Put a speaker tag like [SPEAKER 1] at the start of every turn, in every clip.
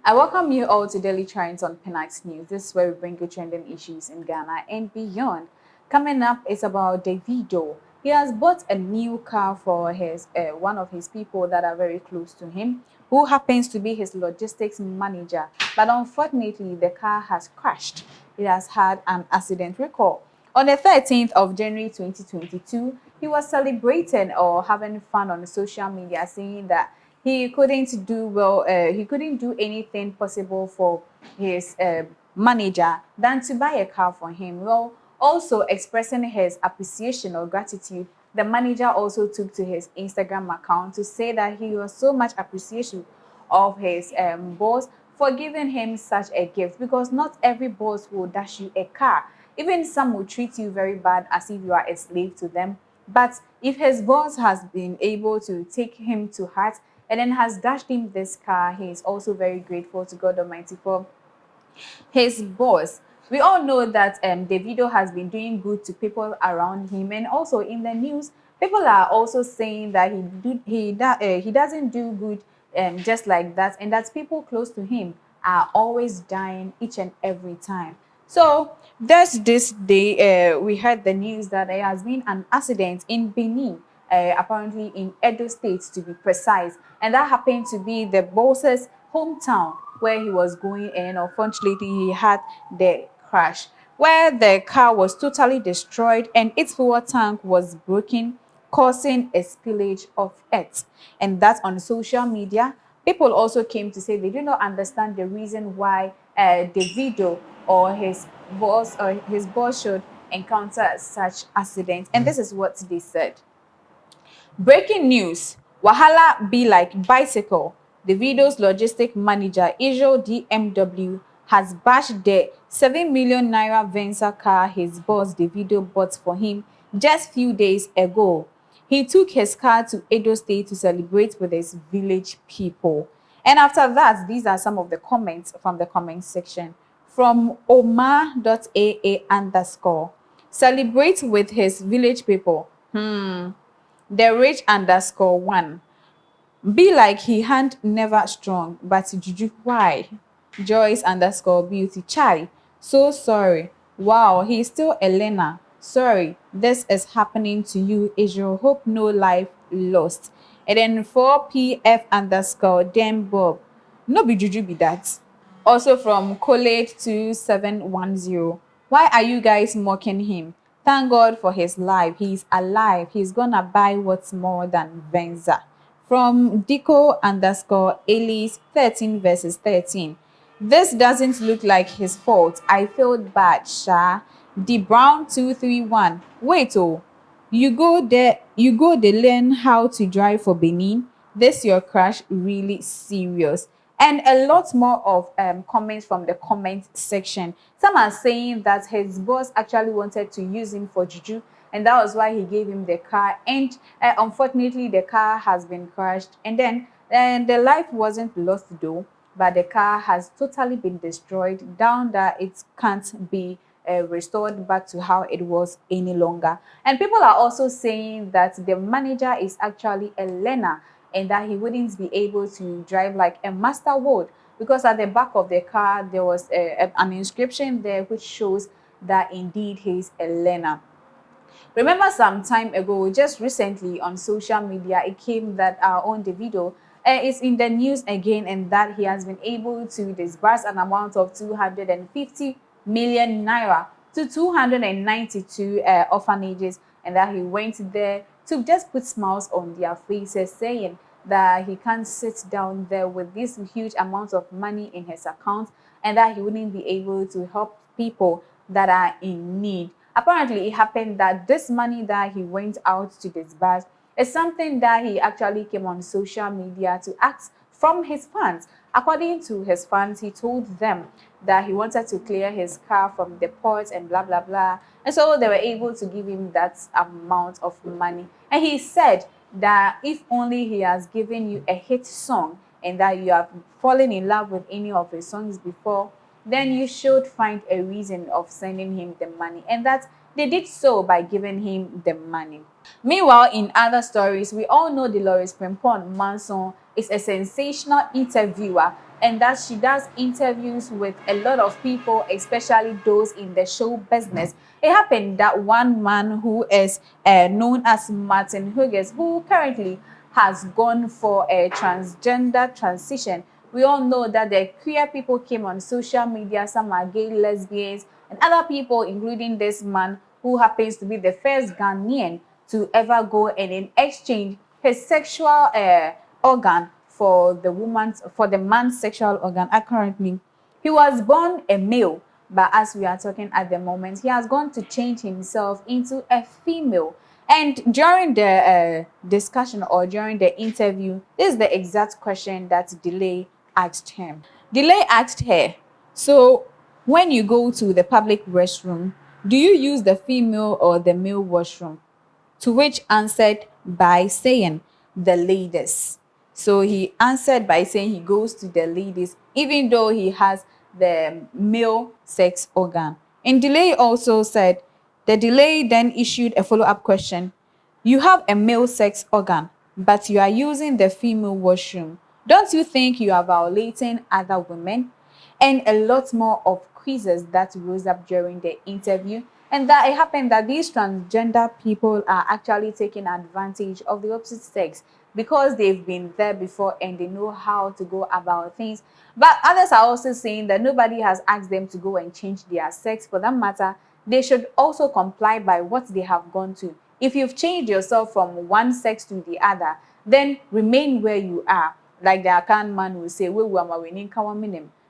[SPEAKER 1] I welcome you all to Daily Trends on Pinax News. This is where we bring you trending issues in Ghana and beyond. Coming up is about Davido. He has bought a new car for his one of his people that are very close to him, who happens to be his logistics manager. But unfortunately, the car has crashed. It has had an accident record. On the 13th of January 2022, he was celebrating or having fun on social media, saying that he couldn't do well, he couldn't do anything possible for his manager than to buy a car for him. Well, also expressing his appreciation or gratitude, the manager also took to his Instagram account to say that he was so much appreciation of his boss for giving him such a gift, because not every boss will dash you a car. Even some will treat you very bad as if you are a slave to them. But if his boss has been able to take him to heart and then has dashed him this car, he is also very grateful to God Almighty for his boss. We all know that Davido has been doing good to people around him, and also in the news, people are also saying that he doesn't do good just like that, and that people close to him are always dying each and every time. So there's this day we heard the news that there has been an accident in Benin, apparently in Edo State to be precise, and that happened to be the boss's hometown where he was going, and unfortunately he had the crash where the car was totally destroyed and its fuel tank was broken, causing a spillage of it. And that's on social media. People also came to say they do not understand the reason why Davido or his boss should encounter such accidents. And this is what they said. Breaking news: Wahala be like bicycle. Davido's logistic manager, Israel DMW, has bashed the 7 million naira Venza car his boss Davido bought for him just few days ago. He took his car to Edo State to celebrate with his village people. And after that, these are some of the comments from the comment section. From Omar.aa_. Celebrate with his village people. The rich_1. Be like he hand never strong, but juju why? Joyce_beauty. Chai. So sorry. Wow, he's still a learner. Sorry, this is happening to you, Israel. Hope no life lost. And then 4PF_Dem Bob. No be juju be that. Also from Collate 2710. Why are you guys mocking him? Thank God for his life. He's alive. He's gonna buy what's more than Venza. From Dico_Elise 13 verses 13. This doesn't look like his fault. I feel bad, Sha. The Brown 231. Wait, oh. You go they learn how to drive for Benin. This your crash really serious. And a lot more of comments from the comment section. Some are saying that his boss actually wanted to use him for juju, and that was why he gave him the car. And unfortunately, the car has been crashed. And then the life wasn't lost though, but the car has totally been destroyed down that it can't be restored back to how it was any longer. And people are also saying that the manager is actually a learner and that he wouldn't be able to drive like a master would, because at the back of the car there was an inscription there which shows that indeed he's a learner. Remember some time ago, just recently on social media, it came that our own Davido is in the news again, and that he has been able to disburse an amount of 250 million naira to 292 orphanages, and that he went there to just put smiles on their faces, saying that he can't sit down there with this huge amount of money in his account and that he wouldn't be able to help people that are in need. Apparently, it happened that this money that he went out to disburse is something that he actually came on social media to ask from his fans. According to his fans, he told them that he wanted to clear his car from the port and blah, blah, blah. And so they were able to give him that amount of money. And he said that if only he has given you a hit song and that you have fallen in love with any of his songs before, then you should find a reason of sending him the money. And that they did so by giving him the money. Meanwhile, in other stories, we all know Dolores Pimpon Manson is a sensational interviewer and that she does interviews with a lot of people, especially those in the show business. It happened that one man who is known as Martin Hughes, who currently has gone for a transgender transition. We all know that the queer people came on social media, some are gay, lesbians, and other people, including this man who happens to be the first Ghanaian to ever go and in exchange his sexual organ for the man's sexual organ. Currently, he was born a male, but as we are talking at the moment, he has gone to change himself into a female. And during the discussion or during the interview, this is the exact question that Delay asked him. Delay asked her, so when you go to the public restroom, do you use the female or the male washroom? To which answered by saying the ladies. So he answered by saying he goes to the ladies, even though he has the male sex organ. And Delay also said, the Delay then issued a follow-up question. You have a male sex organ, but you are using the female washroom. Don't you think you are violating other women? And a lot more of quizzes that rose up during the interview. And that it happened that these transgender people are actually taking advantage of the opposite sex because they've been there before and they know how to go about things. But others are also saying that nobody has asked them to go and change their sex. For that matter, they should also comply by what they have gone to. If you've changed yourself from one sex to the other, then remain where you are. Like the Akan man will say,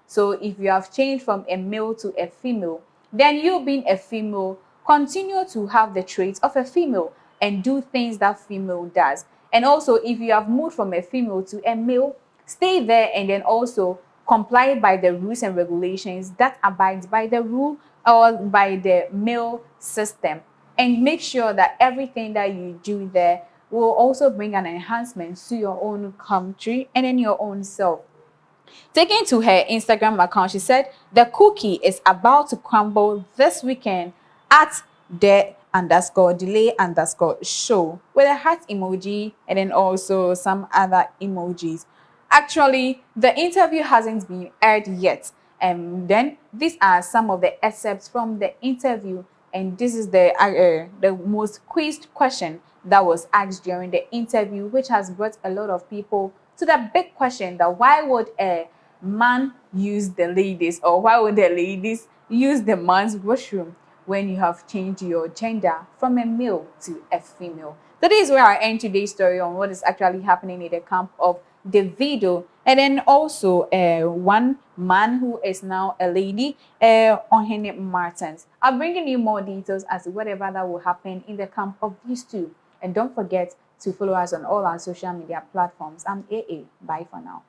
[SPEAKER 1] so if you have changed from a male to a female, then you being a female, continue to have the traits of a female and do things that female does. And also, if you have moved from a female to a male, stay there and then also comply by the rules and regulations that abides by the rule or by the male system. And make sure that everything that you do there will also bring an enhancement to your own country and in your own self. Taking to her Instagram account, she said the cookie is about to crumble this weekend at the _delay_show with a heart emoji and then also some other emojis. Actually, the interview hasn't been aired yet. And then these are some of the excerpts from the interview, and this is the most quizzed question that was asked during the interview, which has brought a lot of people to the big question that why would a man use the ladies, or why would the ladies use the man's washroom when you have changed your gender from a male to a female? So this is where I end today's story on what is actually happening in the camp of Davido, and then also one man who is now a lady, Ohene Martins. I'm bringing you more details as to whatever that will happen in the camp of these two. And don't forget to follow us on all our social media platforms. I'm AA. Bye for now.